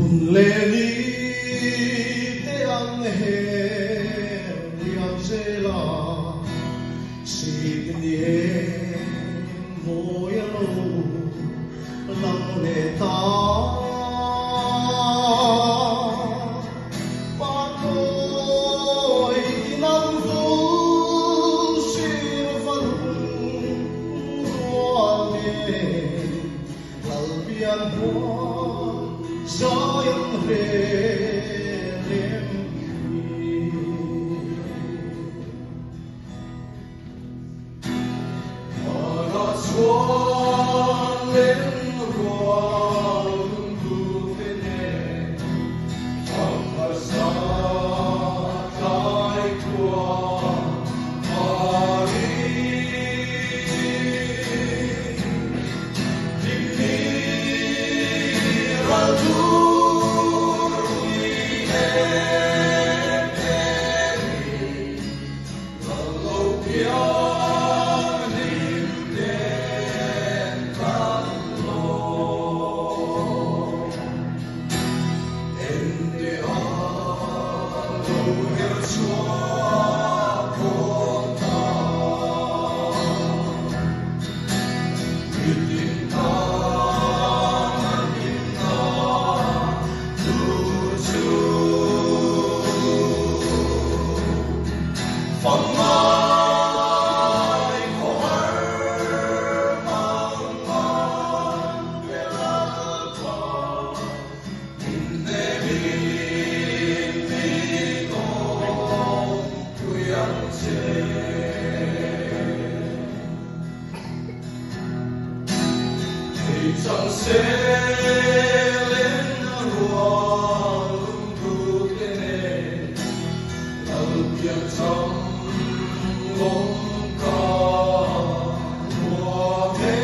Leni teang he liam zela signie moyalo lang neta patoy inang du sirvan ruale lalbian mo Zion Heaven Para swan lên ruang bukene Angkar sa kai tua hari Ratu Chẳng sẽ lên ruộng thu thế này làm việc trong ngóng ca mùa hè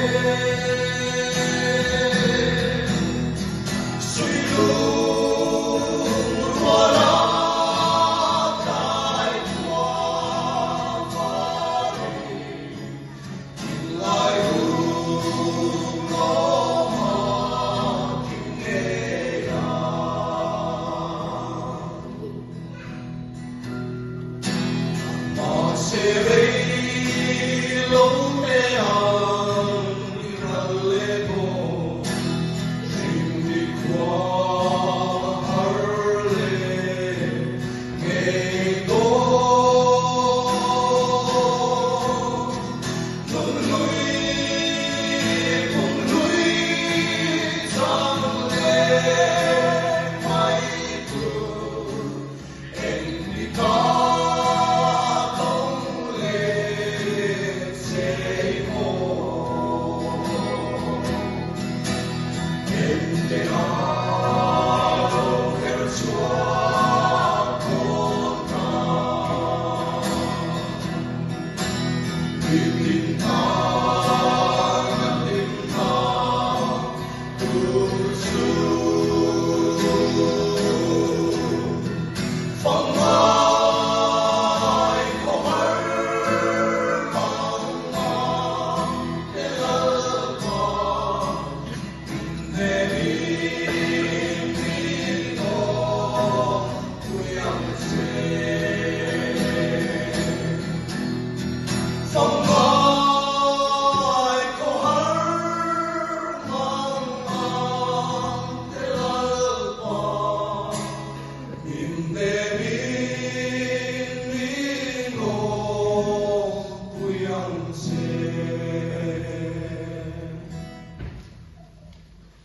suy lung hoa lá cài hoa vàng nhìn lại Serei lumean rallevo Jimmy qua harle Gedo Con lui Tangle mai tu Endita Hãy subscribe